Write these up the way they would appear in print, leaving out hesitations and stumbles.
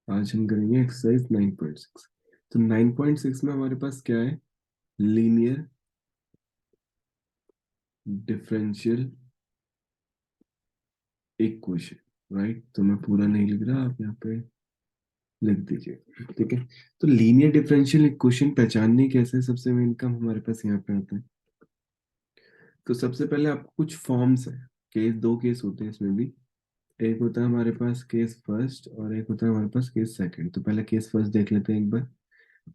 आज हम करेंगे एक्सरसाइज 9.6। तो 9.6 में हमारे पास क्या है? Linear differential equation. राइट, तो मैं पूरा नहीं लिख रहा, आप यहाँ पे लिख दीजिए। ठीक है, तो लीनियर डिफरेंशियल इक्वेशन पहचाननी कैसे, सबसे मेन काम हमारे पास यहाँ पे आता है। तो सबसे पहले आपको कुछ फॉर्म्स है, केस, दो केस होते हैं इसमें भी। एक होता है हमारे पास केस फर्स्ट और एक होता है हमारे पास केस सेकंड। तो पहले केस फर्स्ट देख लेते हैं एक बार।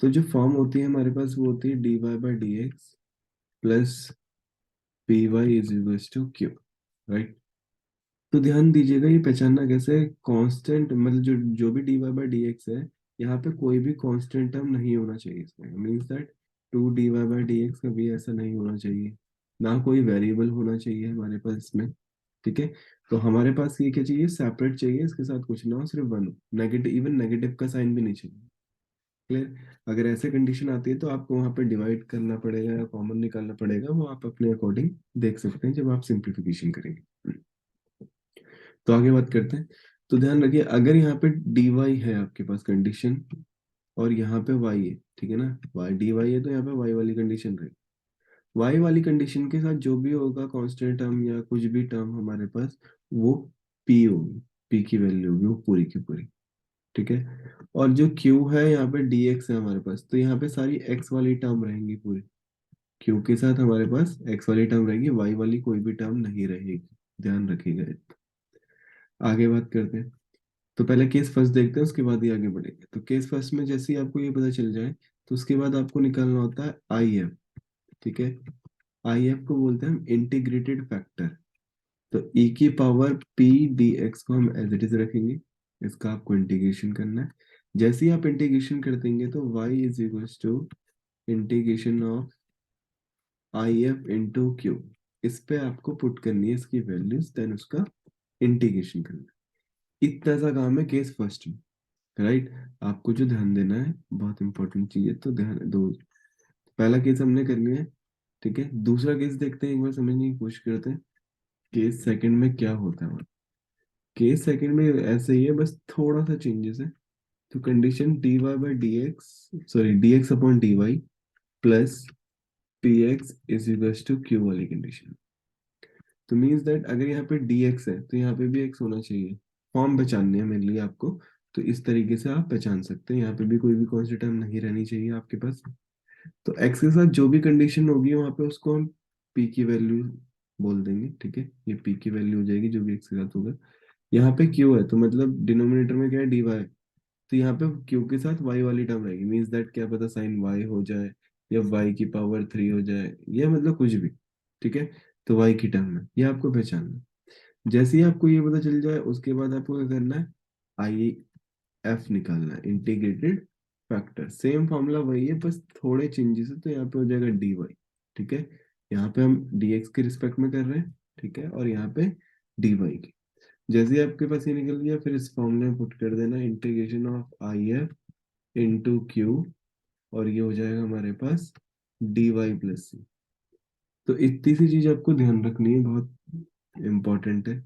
तो जो फॉर्म होती है हमारे पास वो होती है dy/dx plus P Y is equals to Q. Right, तो ध्यान दीजिएगा ये पहचानना कैसे है। कांस्टेंट मतलब जो जो भी dy/dx है, यहाँ पे कोई भी कांस्टेंट टर्म नहीं होना चाहिए इसमें। मीन्स दैट 2 dy/dx कभी ऐसा नहीं होना चाहिए, ना कोई वेरिएबल होना चाहिए हमारे पास इसमें। ठीक है, तो हमारे पास ये क्या चाहिए, सेपरेट चाहिए, इसके साथ कुछ ना हो, सिर्फ वन हो, नेगेटिव, इवन नेगेटिव का साइन भी नहीं चाहिए। क्लियर? अगर ऐसे कंडीशन आती है तो आपको वहां पे डिवाइड करना पड़ेगा या कॉमन निकालना पड़ेगा, वो आप अपने अकॉर्डिंग देख सकते हैं जब आप सिंप्लीफिकेशन करेंगे। तो आगे बात करते हैं। तो ध्यान रखिए, अगर यहाँ पे dy है आपके पास कंडीशन, और यहाँ पे y है, ठीक है ना, y dy है, तो यहाँ पे y वाली कंडीशन रहेगी। y वाली कंडीशन के साथ जो भी होगा कांस्टेंट टर्म या कुछ भी टर्म हमारे पास, वो p होगी, p की वैल्यू होगी वो पूरी की पूरी। ठीक है, और जो q है यहाँ पे dx है हमारे पास, तो यहाँ पे सारी x वाली टर्म रहेंगी पूरी। q के साथ हमारे पास x वाली टर्म रहेगी, y वाली कोई भी टर्म नहीं रहेगी। ध्यान रखिएगा। आगे बात करते हैं। तो पहले केस फर्स्ट देखते हैं, उसके बाद ही आगे बढ़ेंगे। तो केस फर्स्ट में जैसे ही आपको ये पता चल जाए, तो उसके बाद आपको निकालना होता है आई एफ। ठीक है, आई एफ को बोलते हैं हम इंटीग्रेटेड फैक्टर। तो ई की पावर पी डी एक्स को हम एज इट इज रखेंगे, इसका आपको इंटीग्रेशन करना है। जैसे ही आप इंटीग्रेशन कर देंगे तो y is equals to integration of I F into Q. इस पे आपको पुट करनी है इसकी वैल्यूज, देन उसका इंटीग्रेशन करना है। इतना सा काम है केस फर्स्ट में। राइट, आपको जो ध्यान देना है, बहुत इंपॉर्टेंट चीज है, तो ध्यान दो। पहला केस हमने कर लिया है। ठीक है, दूसरा केस देखते हैं, एक बार समझने की कोशिश करते हैं केस सेकंड में क्या होता है। केस सेकंड में ऐसे ही है, बस थोड़ा सा चेंजेस है। तो condition dy/dx, sorry dx upon dy plus px is equals to q वाली कंडीशन। तो मीन्स दैट अगर यहाँ पे dx है तो यहाँ पे भी x होना चाहिए। फॉर्म पहचाननी है मेरे लिए आपको, तो इस तरीके से आप पहचान सकते हैं। यहाँ पे भी कोई भी कांस्टेंट टर्म नहीं रहनी चाहिए आपके पास। तो x के साथ जो भी कंडीशन होगी वहां पे उसको हम p की वैल्यू बोल देंगे। ठीक है, ये p की वैल्यू हो जाएगी जो भी x के साथ होगा। यहाँ पे q है तो मतलब डिनोमिनेटर में क्या है, dy। तो यहाँ पे q के साथ y वाली टर्म रहेगी। मीन्स दैट क्या पता साइन y हो जाए या y की पावर 3 हो जाए, या मतलब कुछ भी। ठीक है, तो y की टर्म है, ये आपको पहचानना है। जैसे ही आपको ये पता चल जाए, उसके बाद आपको क्या करना है, आई एफ निकालना है, इंटीग्रेटेड फैक्टर। सेम फॉर्मूला वही है, बस थोड़े चेंजेस है। तो यहाँ पे हो जाएगा dy। ठीक है, यहाँ पे हम dx के रिस्पेक्ट में कर रहे हैं। ठीक है, और यहाँ पे dy की। जैसे ही आपके पास ये निकल गया, फिर इस फॉर्मूले में पुट कर देना integration of I F into Q, और ये हो जाएगा हमारे पास dy प्लस सी। तो इतनी सी चीज आपको ध्यान रखनी है, बहुत इंपॉर्टेंट है।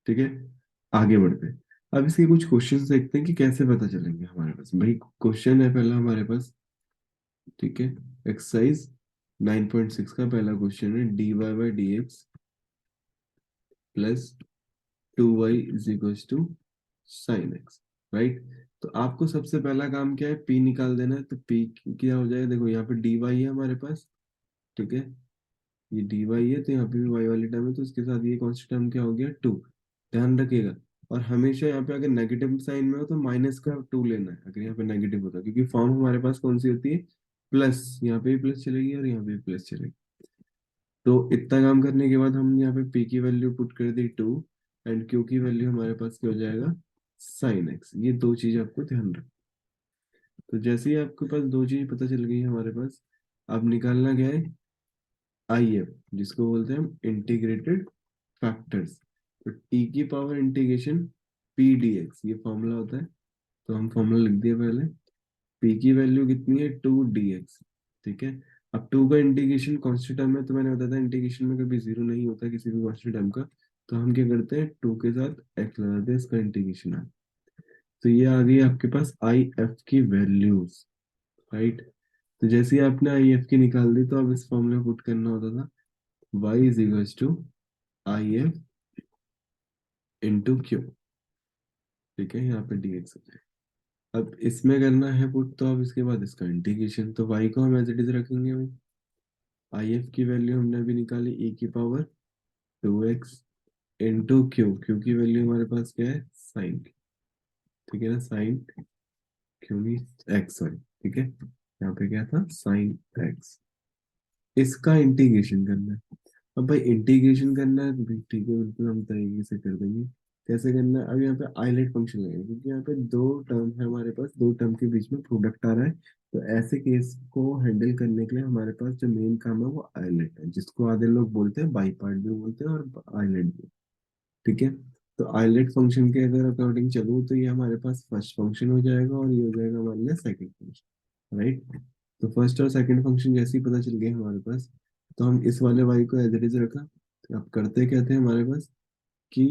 ठीक है, आगे बढ़ते हैं। अब इसके कुछ क्वेश्चंस देखते हैं कि कैसे पता चलेंगे हमारे पास। भाई क्वेश्चन है पहला हमारे पास। ठीक है, एक्सरसाइज 9.6 का पहला क्वेश्चन है dy/dx plus 2y is equals to sine X. Right, तो आपको सबसे पहला काम क्या है, p निकाल देना है। तो p क्या हो जाएगा, देखो यहाँ पे dy है हमारे पास। ठीक है, ये dy है, तो यहाँ पे भी y वाली टर्म है, तो इसके साथ ये कौन सी टर्म क्या हो गया, 2। ध्यान रखिएगा। और हमेशा यहाँ पे अगर नेगेटिव साइन में हो तो माइनस का 2 लेना है, अगर यहाँ पे नेगेटिव होता है, क्योंकि फॉर्म हमारे पास कौन सी होती है, प्लस। यहाँ पे भी प्लस चलेगी और यहाँ पे भी प्लस चलेगी। तो इतना काम करने के बाद हम यहाँ पे p की वैल्यू पुट कर दी 2, एंड q की वैल्यू हमारे पास क्या हो जाएगा, साइन एक्स। ये दो चीज आपको ध्यान रखना। तो जैसे ही आपके पास दो चीज पता चल गई हमारे पास, अब निकालना क्या है, आई एफ, जिसको बोलते हैं हम इंटीग्रेटेड फैक्टर्स। तो टी की power integration P D x, ये फॉर्मूला होता है। तो हम फॉर्मूला लिख दिया पहले। पी की वैल्यू कितनी है, 2 dx। ठीक है, अब 2 का इंटीग्रेशन कॉन्स्टेंट टर्म है, तो मैंने बताया था इंटीग्रेशन में कभी जीरो नहीं होता किसी भी कॉन्स्टेंट टर्म का। तो हम क्या करते हैं, 2 के साथ x लगाते हैं, इसका इंटीग्रेशन है। तो ये आ गई आपके पास आई एफ की वैल्यूज, राइट। तो जैसे ही आपने आई एफ की निकाल दी, तो अब इस फॉर्मूला पुट करना होता था Y is equals to I F into Q, ठीक है, यहाँ पे डी एक्स। अब इसमें करना है पुट, तो अब इसके बाद इसका इंटीग्रेशन, तो वाई को हम एज इट इज रखेंगे भाई। आई एफ की वैल्यू हमने अभी निकाली ई की power 2x into Q, Q की वैल्यू हमारे पास क्या है, साइन, ठीक है ना, साइन क्यू नहीं एक्स, सॉरी, ठीक है, यहाँ पे क्या था, साइन एक्स। इसका इंटीग्रेशन करना है। अब भाई इंटीग्रेशन करना है तो भी ठीक है, बिल्कुल हम तरीके से कर देंगे। कैसे करना है, अब यहाँ पे आइलेट फंक्शन लगेगा, क्योंकि यहाँ पे दो टर्म है हमारे पास, दो टर्म के बीच में प्रोडक्ट आ रहा है। तो ऐसे केस को हैंडल करने के लिए हमारे पास जो मेन काम है वो आइलेट है, जिसको आधे लोग बोलते हैं बाई पार्ट भी बोलते हैं और आइलेट भी, ठीक है। तो आइलेट फंक्शन के अगर अकॉर्डिंग चलूँ, तो ये हमारे पास फर्स्ट फंक्शन हो जाएगा और ये हो जाएगा हमारे लिए सेकंड फंक्शन, राइट। तो फर्स्ट और सेकंड फंक्शन जैसे ही पता चल गए हमारे पास, तो हम इस वाले वाई को एज इट इज रखा। तो अब करते क्या थे हमारे पास कि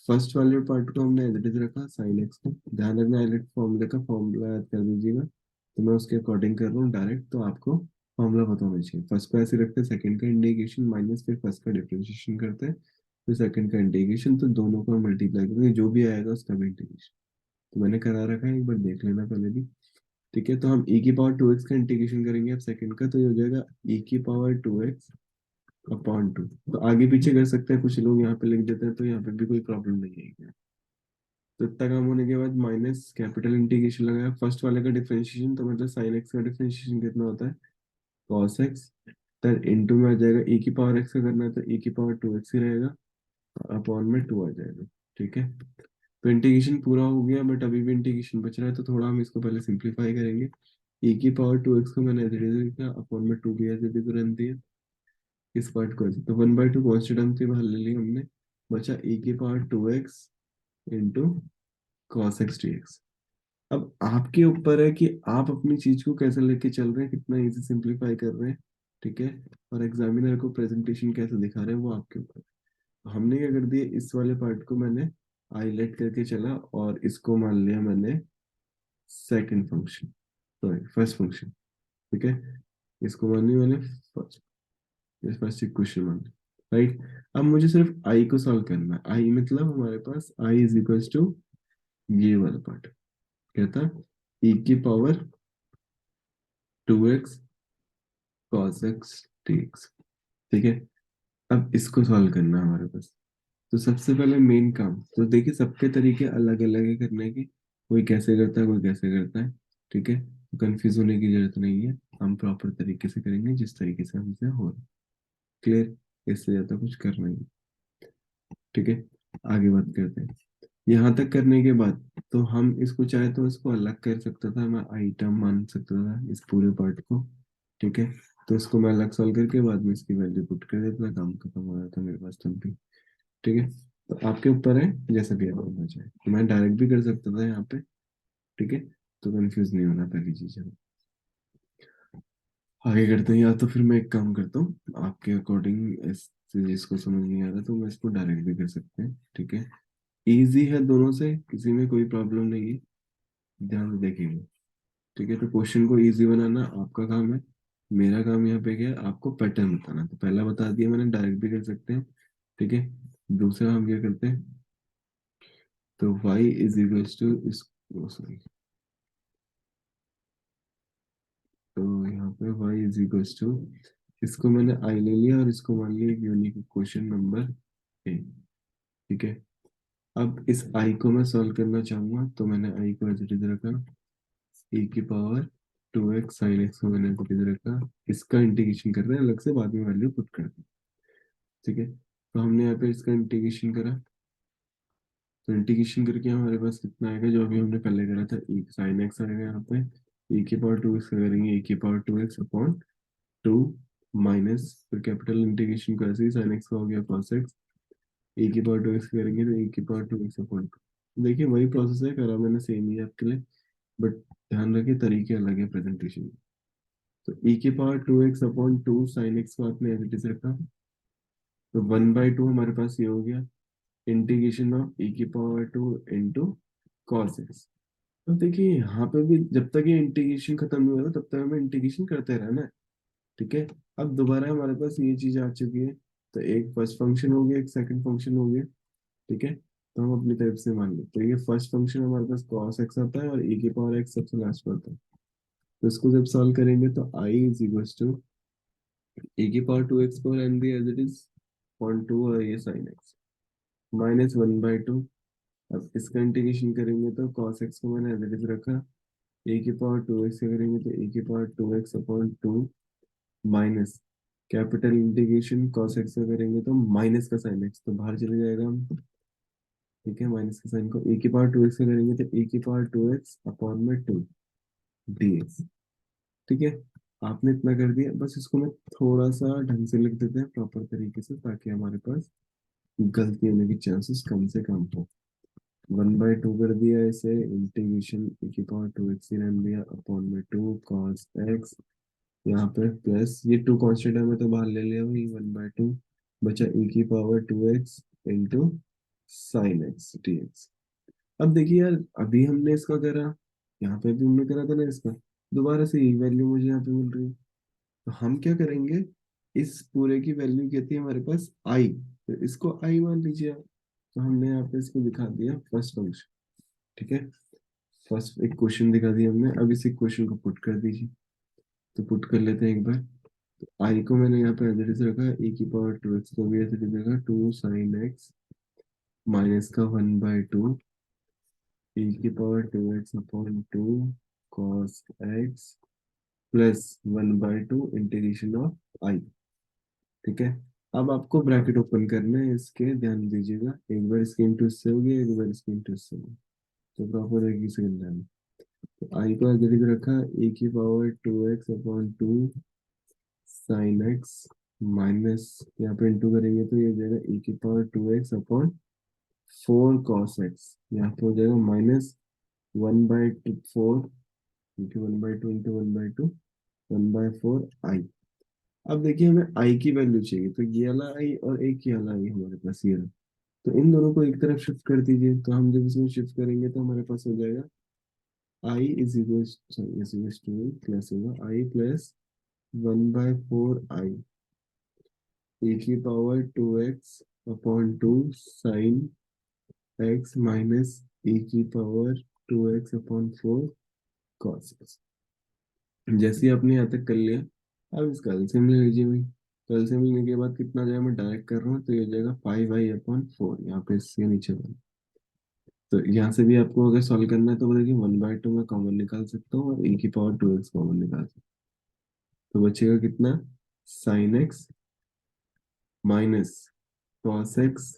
फर्स्ट वाले पार्ट को हमने एज इट इज रखा साइन एक्स को, ध्यान रखना आइलेट फॉर्मूले का फॉर्मूला याद कर दीजिएगा। तो मैं उसके अकॉर्डिंग कर रहा हूँ डायरेक्ट, तो आपको फॉर्मूला पता होना चाहिए। फर्स्ट को ऐसे रखते हैं, सेकंड का इंटीग्रेशन माइनस, फिर फर्स्ट का डिफरेंशिएशन करते हैं, फिर सेकंड का इंटीग्रेशन, तो दोनों को मल्टीप्लाई करेंगे, जो भी आएगा उसका भी इंटीग्रेशन। तो मैंने करा रखा है, एक बार देख लेना पहले भी, ठीक है। तो हम e की पावर 2x का इंटीग्रेशन करेंगे अब सेकंड का, तो ये हो जाएगा e की पावर 2x अपॉन 2। तो आगे पीछे कर सकते हैं, कुछ लोग यहाँ पे लिख देते हैं, तो यहाँ पे भी कोई प्रॉब्लम नहीं है। तो इतना काम होने के बाद माइनस कैपिटल इंटीग्रेशन लगाया फर्स्ट वाले का डिफरेंशिएशन, तो मतलब साइन एक्स का डिफरेंशिएशन कितना होता है, कॉस एक्स। तर इंटू में आ जाएगा, e की पावर x का करना है तो e की पावर 2x ही रहेगा, अपॉन में 2 आ जाएगा, ठीक है। तो इंटीग्रेशन पूरा हो गया, बट अभी भी इंटीग्रेशन बच रहा है, तो थोड़ा हम इसको पहले सिंप्लीफाई करेंगे। e की पावर 2x को मैंने एज इट इज लिखा, अपॉन में 2 भी एज इट इज रन दिया। इस पार्ट को तो 1/2 कॉन्स्टेंट टर्म थी, बाहर ले ली हमने, बचा e की power 2x into cos x D x. अब आपके ऊपर है कि आप अपनी चीज को कैसे लेके चल रहे हैं, कितना इजी सिंप्लीफाई कर रहे हैं, ठीक है। और एग्जामिनर को प्रेजेंटेशन कैसे दिखा रहे हैं, वो आपके ऊपर है। हमने क्या कर दिया, इस वाले पार्ट को मैंने हाईलाइट करके चला, और इसको मान लिया मैंने second function, sorry first function, ठीक है। इसको मान लिया मैंने फर्स्ट, फर्स्ट इक्वेशन मान लिया, राइट। अब मुझे सिर्फ आई को सॉल्व करना है। आई मतलब हमारे पास आई इज इक्वल्स टू ये वाला पार्ट, क्या था, e की power 2x cos x dx, ठीक है। अब इसको सॉल्व करना है हमारे पास। तो सबसे पहले मेन काम, तो देखिए सबके तरीके अलग अलग है करने के, कोई कैसे करता है कोई कैसे करता है, ठीक है। तो कंफ्यूज होने की जरूरत नहीं है, हम प्रॉपर तरीके से करेंगे जिस तरीके से हमसे हो रहा है, क्लियर। इससे ज्यादा कुछ करना ही नहीं, ठीक है। आगे बात करते हैं। यहाँ तक करने के बाद, तो हम इसको चाहे तो इसको अलग कर सकता था, मैं आइटम मान सकता था इस पूरे पार्ट को, ठीक है। तो इसको मैं अलग सॉल्व करके बाद में इसकी वैल्यू पुट कर देता, काम खत्म हो जाता मेरे पास तब भी, ठीक है। तो आपके ऊपर है जैसा भी आपको होना चाहे, तो मैं डायरेक्ट भी कर सकता था यहाँ पे, ठीक है। तो कंफ्यूज नहीं होना, पहली चीज है। आगे करते हैं, या तो फिर मैं एक काम करता हूँ आपके अकॉर्डिंग, जिसको समझ नहीं आ रहा तो मैं इसको डायरेक्ट भी कर सकते हैं, ठीक है। इजी है दोनों से, किसी में कोई प्रॉब्लम नहीं है, ध्यान से देखेंगे, ठीक है। तो क्वेश्चन को इजी बनाना आपका काम है, मेरा काम यहाँ पे क्या है, आपको पैटर्न बताना। तो पहला बता दिया मैंने, डायरेक्ट भी कर सकते हैं, ठीक है। दूसरा हम क्या करते हैं, तो y इज इक्वल्स टू इस, सॉरी, तो यहाँ पे y इज इक्वल्स टू, इसको मैंने i ले लिया और इसको मान लिया यूनिक क्वेश्चन नंबर ए, ठीक है। अब इस i को मैं सॉल्व करना चाहूंगा, तो मैंने i को एज इट इज रखा, e की पावर 2x sin x को मैंने एज इट इज रखा। इसका इंटीग्रेशन कर रहे हैं अलग से, बाद में वैल्यू पुट कर दी, ठीक है। तो हमने यहाँ पे इसका इंटीग्रेशन करा, तो इंटीग्रेशन करके हमारे पास कितना आएगा, जो अभी हमने पहले करा था, एक साइन एक्स आएगा यहाँ पे, e की पावर 2x का करेंगे, e की पावर 2x अपॉन 2 माइनस, फिर कैपिटल इंटीग्रेशन को ऐसे ही साइन एक्स का हो गया cos x, e की पावर 2x करेंगे तो e की पावर 2x अपॉन 2। देखिए वही प्रोसेस है, करा मैंने सेम ही है आपके लिए, बट ध्यान रखिए तरीके अलग है प्रेजेंटेशन। तो e की power 2x upon 2 sine x को आपने एज इट इज रखा, तो 1/2 हमारे पास ये हो गया, इंटीग्रेशन ऑफ e की पावर 2 इंटू कॉस एक्स, तो देखिए यहाँ पे भी जब तक ये इंटीग्रेशन खत्म नहीं होता तब तक हमें इंटीग्रेशन करते रहना है। ठीक है। अब दोबारा हमारे पास ये चीज आ चुकी है, तो एक फर्स्ट फंक्शन हो गया, एक सेकंड फंक्शन हो गया। ठीक है, तो हम अपनी तरफ से मान लेते हैं, ये फर्स्ट फंक्शन हमारे पास cos x आता है और e की पावर x सबसे लास्ट में आता है। तो इसको जब सॉल्व करेंगे तो I is equal to e की पावर 2x पावर n भी एज इट इज 0.2 और ये sin x -1/2। अब इसका इंटीग्रेशन करेंगे तो cos x को मैंने एज इट इज रखा, e की पावर 2x से करेंगे तो e की power 2x upon 2 minus capital integration cos x से करेंगे तो माइनस का sin x तो बाहर चले जाएगा हम। ठीक है, माइनस के साइन को e की पावर 2x से करेंगे तो e की पावर 2x अपॉन में 2 dx। ठीक है, आपने इतना कर दिया, बस इसको मैं थोड़ा सा ढंग से लिख देते हैं प्रॉपर तरीके से, ताकि हमारे पास गलती होने की चांसेस कम से कम हो। 1/2 कर दिया इसे, इंटीग्रेशन e की पावर 2x ही रहने दिया अपॉन में 2 cos x, यहाँ पे प्लस ये 2 कांस्टेंट है मैं तो बाहर ले लिया वही 1/2, बचा e की power 2x into sine x dx। अब देखिए यार, अभी हमने इसका करा, यहाँ पे भी हमने करा था ना इसका, दोबारा से यही वैल्यू मुझे यहाँ पे मिल रही है। तो हम क्या करेंगे, इस पूरे की वैल्यू कहती है हमारे पास आई, तो इसको आई मान लीजिए आप। तो हमने यहाँ पे इसको दिखा दिया फर्स्ट फंक्शन। ठीक है, फर्स्ट एक क्वेश्चन दिखा दिया हमने, अब इसी क्वेश्चन को पुट कर दीजिए। तो पुट कर लेते हैं एक बार। तो आई को मैंने यहाँ पे एज इट इज रखा, ए की पावर 2x को भी एज इट इज रखा, 2 sin x माइनस का 1/2 e की power 2x upon 2 cos x plus 1/2 integration of I. ठीक है, अब आपको ब्रैकेट ओपन करना है इसके, ध्यान दीजिएगा, एक बार इसके इंटू इससे हो गया, एक बार इसके इंटू इससे हो गया, तो प्रॉपर एक ही सेकंड है। तो आई को आगे लिख रखा, ए की power 2x upon 2 sin x minus, यहाँ पे इंटू करेंगे तो ये हो जाएगा e की power 2x upon 4 cos x, यहाँ पे हो जाएगा माइनस 1/4, क्योंकि 1/2 इंटू 1/2 1/4 आई। अब देखिए हमें आई की वैल्यू चाहिए, तो ये वाला आई और एक ये वाला आई हमारे पास ये रहा। तो इन दोनों को एक तरफ शिफ्ट कर दीजिए, तो हम जब इसमें शिफ्ट करेंगे तो हमारे पास हो जाएगा I is equal, sorry is equal to plus होगा आई प्लस 1/4 आई ए की power 2x upon 2 sin x minus A की power 2x upon 4 cos x। जैसे ही आपने यहाँ तक कर लिया, अब इसका एलसीएम ले लीजिए भाई। तो एलसीएम लेने के बाद कितना जाएगा, मैं डायरेक्ट कर रहा हूँ, तो ये हो जाएगा 5i/4, यहाँ पे इसके नीचे वाला। तो यहाँ से भी आपको अगर सॉल्व करना है तो देखिए 1/2 में कॉमन निकाल सकता हूँ और e की पावर 2x कॉमन निकाल सकता हूँ। तो बचेगा कितना, sin x minus cos x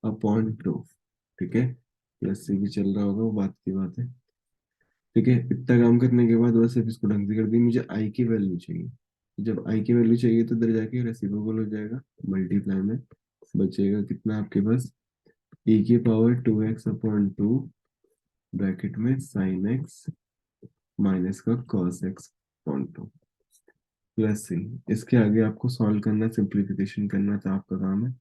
upon 2। ठीक है, प्लस से भी चल रहा होगा, वो बात की बात है। ठीक है, इतना काम करने के बाद बस अब इसको ढंग से कर दी, मुझे आई की वैल्यू चाहिए। जब आई की वैल्यू चाहिए तो इधर जाके रेसिप्रोकल हो जाएगा, मल्टीप्लाई में बचेगा कितना आपके पास, e की पावर 2x अपॉन 2 ब्रैकेट में sin x माइनस का cos x अपॉन 2 प्लस सी। इसके आगे आपको सॉल्व करना, सिंप्लीफिकेशन करना तो आपका काम है,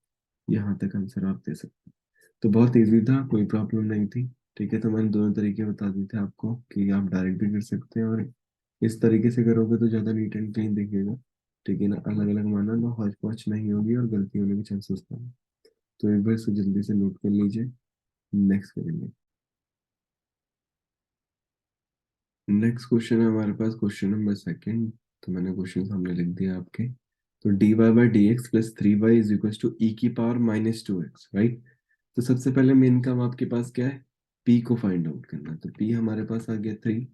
यहाँ तक आंसर आप दे सकते हैं। तो बहुत इजी था, कोई प्रॉब्लम नहीं थी। ठीक है, तो मैंने दोनों तरीके बता दिए थे आपको कि आप डायरेक्ट भी कर सकते हैं, और इस तरीके से करोगे तो ज़्यादा नीट एंड क्लीन दिखेगा। ठीक है ना, अलग अलग माना तो हौच पौच नहीं होगी और गलती होने के चांसेस कम है। तो एक बार इसको जल्दी से नोट कर लीजिए, नेक्स्ट करेंगे। नेक्स्ट क्वेश्चन है हमारे पास क्वेश्चन नंबर सेकंड। तो मैंने क्वेश्चन सामने लिख दिया आपके। तो dy/dx plus 3y is equal to e की पावर -2x, राइट। तो सबसे पहले मेन काम आपके पास क्या है, p को फाइंड आउट करना। तो p हमारे पास आ गया 3।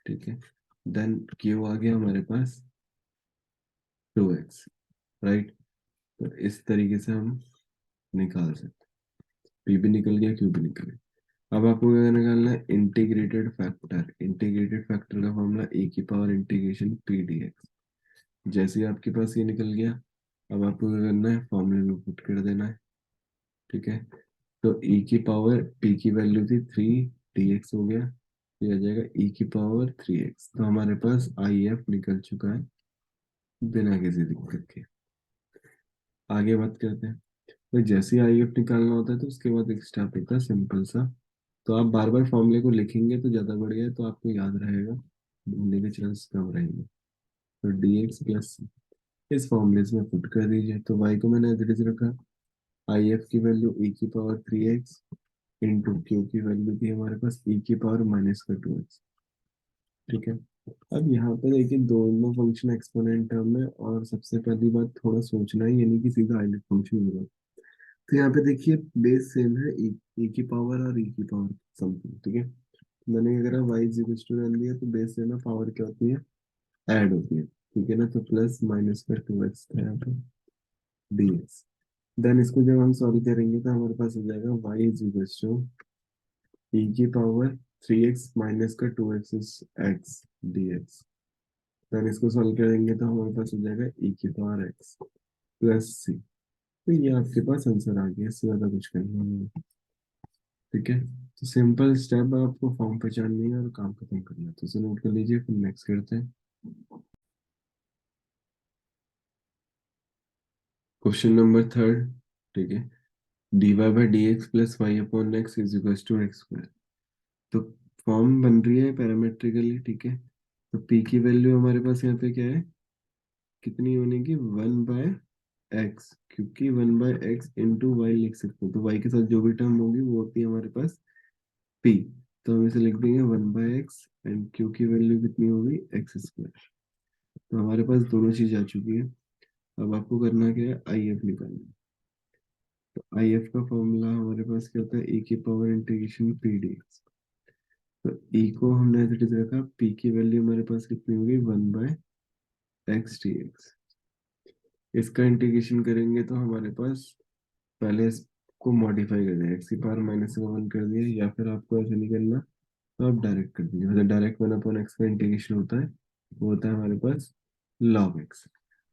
ठीक है, देन q आ गया हमारे पास 2x, राइट। तो इस तरीके से हम निकाल सकते हैं, p भी निकल गया, q भी निकल गया। अब आपको क्या निकालना है, इंटीग्रेटेड फैक्टर। इंटीग्रेटेड फैक्टर का फॉर्मूला e की पावर इंटीग्रेशन p dx। जैसे ही आपके पास ये निकल गया, अब आपको क्या करना है, फॉर्मूले में पुट कर देना है। ठीक है, तो e की पावर p की वैल्यू थी 3 dx हो गया, तो ये आ जाएगा e की पावर 3x। तो हमारे पास आई एफ निकल चुका है बिना किसी दिक्कत के। आगे बात करते हैं। तो जैसे ही आई एफ निकालना होता है तो उसके बाद एक स्टेप होता है सिंपल सा, तो आप बार बार फॉर्मूले को लिखेंगे तो ज़्यादा बढ़िया है, तो आपको याद रहेगा, भूलने के चांस कम रहेंगे। तो डी एक्स प्लस इस फॉर्मूले में पुट कर दीजिए। तो वाई को मैंने एज इट इज रखा, आई एफ की वैल्यू ई की पावर 3x इंटू क्यू की वैल्यू थी हमारे पास ई की पावर माइनस का 2x। ठीक है। अब यहाँ पे देखिए दोनों फंक्शन एक्सपोनेंट टर्म है, और सबसे पहली बात थोड़ा सोचना है, यानी कि सीधा आइडेंटिटी फंक्शन होगा। तो यहाँ पे देखिए बेस सेम है, ई की पावर और ई की पावर समथिंग। ठीक है। मैंने अगर Y is equal to run दिया तो बेस सेम है, पावर क्या होती है, ऐड होती है। ठीक है ना, तो प्लस माइनस का 2x था यहाँ पे dx। देन इसको जब हम सॉल्व करेंगे तो हमारे पास हो जाएगा Y is equal to E की पावर 3x माइनस का 2x is x dx। Then इसको सॉल्व करेंगे तो हमारे पास हो जाएगा ई की पावर x प्लस सी। तो ये आपके पास आंसर आ गया, इससे ज्यादा कुछ करना नहीं है। ठीक है। तो सिंपल स्टेप आपको फॉर्म पहचाननी है और काम खत्म करना है, तो इसे नोट कर लीजिए, फिर नेक्स्ट करते हैं। Question number third. ठीक है। dy by D X plus Y upon X is equal to X square. तो फॉर्म बन रही है पैरामेट्रिकली। ठीक है। तो p की वैल्यू हमारे पास यहाँ पे क्या है, कितनी होने की, 1/x, क्योंकि 1/x इंटू वाई लिख सकते हैं, तो y के साथ जो भी टर्म होगी वो होती है हमारे पास p। तो हम इसे लिख देंगे 1/x, एंड q की वैल्यू कितनी होगी, एक्स स्क्वायर। तो हमारे पास दोनों चीज आ चुकी है। अब आपको करना क्या है, आई एफ निकालना है। तो आई एफ का फॉर्मूला हमारे पास क्या होता है, e की power integration P D x. तो e को हमने एज इट इज रखा, p की वैल्यू हमारे पास कितनी होगी, 1/x डी एक्स। इसका इंटीग्रेशन करेंगे तो हमारे पास, पहले इसको मॉडिफाई कर दिया, एक्स की पावर माइनस का 1 कर दिया, या फिर आपको ऐसे नहीं करना तो आप डायरेक्ट कर दीजिए। मतलब डायरेक्ट 1/x का इंटीग्रेशन होता है, वो होता है हमारे पास log x।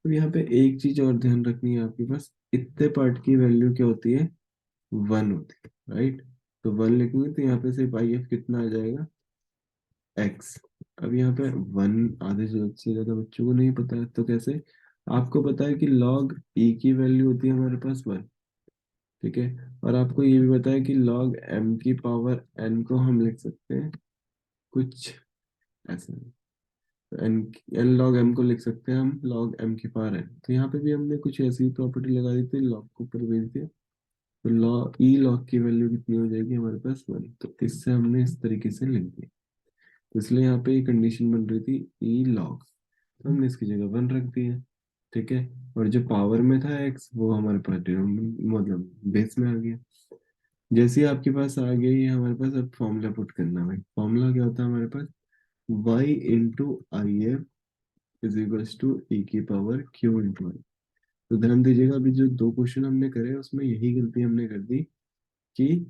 तो यहाँ पे एक चीज और ध्यान रखनी है आपके पास, इतने पार्ट की वैल्यू क्या होती है, 1 होती है, राइट। तो 1 लिखेंगे तो यहाँ पे सिर्फ आई एफ कितना आ जाएगा, x। अब यहाँ पे 1 आधे से ज्यादा बच्चों को नहीं पता है, तो कैसे, आपको पता है कि log e की वैल्यू होती है हमारे पास 1। ठीक है। और आपको ये भी पता है कि log m की पावर n को हम लिख सकते हैं कुछ ऐसा। तो एन लॉग एम को लिख सकते हैं हम लॉग एम की पावर एन। तो यहाँ पे भी हमने कुछ ऐसी प्रॉपर्टी लगा दी थी, लॉग को ऊपर भेज दिया। तो लॉग ई लॉग की वैल्यू कितनी हो जाएगी हमारे पास 1। तो इससे हमने इस तरीके से लिख दिया। तो इसलिए यहाँ पे ये कंडीशन बन रही थी ई लॉग, तो हमने इसकी जगह 1 रख दिया। ठीक है। और जो पावर में था एक्स वो हमारे पास मतलब बेस में आ गया। जैसे ही आपके पास आ गया ये हमारे पास, अब फॉर्मूला पुट करना है। फॉर्मूला क्या होता है हमारे पास, y into I F is equals to E की पावर क्यू इंटू आई। तो ध्यान दीजिएगा, अभी जो दो क्वेश्चन हमने करे उसमें यही गलती हमने कर दी कि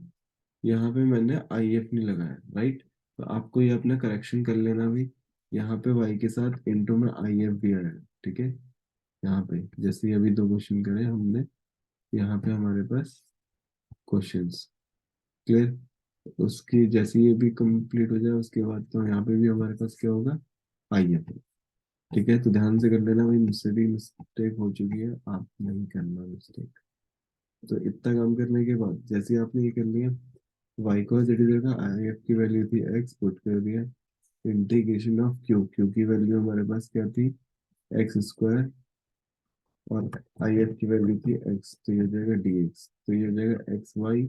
यहाँ पे मैंने आई एफ नहीं लगाया, राइट। तो आपको ये अपना करेक्शन कर लेना भी, यहाँ पे वाई के साथ इंटू में आई एफ भी आया है। ठीक है। यहाँ पे जैसे अभी दो क्वेश्चन करे हमने, यहाँ पे हमारे पास क्वेश्चंस क्लियर, उसकी जैसे ये भी कंप्लीट हो जाए उसके बाद तो यहाँ पे भी हमारे पास क्या होगा, आई एफ। ठीक है। तो ध्यान से कर लेना भाई, मुझसे भी मिस्टेक हो चुकी है, आप नहीं करना मिस्टेक। तो इतना काम करने के बाद जैसे ही आपने ये कर लिया, y को जेड जगह आई एफ की वैल्यू थी x, पुट कर दिया। इंटीग्रेशन ऑफ क्यू, क्यू की वैल्यू हमारे पास क्या थी, एक्स स्क्वायर, और आई एफ की वैल्यू थी x, तो ये हो जाएगा dx। तो ये हो जाएगा X Y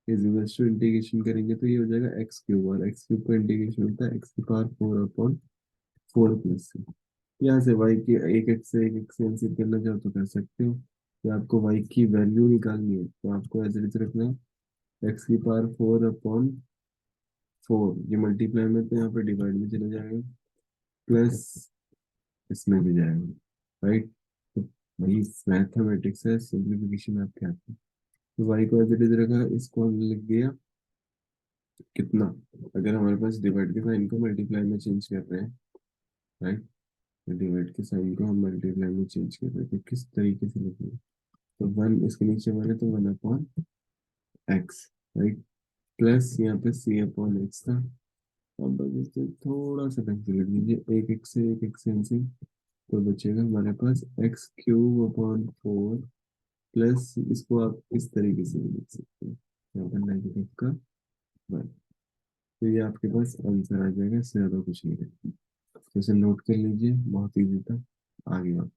is equal to, integration करेंगे तो ये हो जाएगा एक्स क्यूब, और एक्स क्यूब का इंटीग्रेशन होता है एक्स की पावर 4/4 प्लस। यहाँ से y की एक एक्स से एक एक्स कैंसिल करना चाहो तो कर सकते हो, या आपको y की वैल्यू निकालनी है तो आपको ऐसे ऐसे रखना है, एक्स की पावर 4/4, ये मल्टीप्लाई में तो यहाँ पे डिवाइड में चला जाएगा, प्लस इसमें भी जाएगा, राइट। तो वही मैथमेटिक्स है, सिंप्लीफिकेशन आपके हाथ में। तो y को ऐसे ऐसे रखा, इसको हमने लिख दिया कितना, अगर हमारे पास डिवाइड के साइन को मल्टीप्लाई में चेंज कर रहे हैं, राइट। डिवाइड के साइन को हम मल्टीप्लाई में चेंज कर रहे हैं, तो किस तरीके से लिखेंगे, तो 1 इसके नीचे वाले तो 1/x, राइट। प्लस यहाँ पे c/x था। अब बस इसे थोड़ा सा ढंग से लिख लीजिए, एक एक्स कैंसिल, तो बचेगा हमारे पास x³ प्लस, इसको आप इस तरीके से भी लिख सकते हैं, यहाँ पर नेगेटिव का 1। तो ये आपके पास आंसर आ जाएगा, इससे ज्यादा कुछ नहीं है। तो इसे नोट कर लीजिए, बहुत इजी था। आगे बात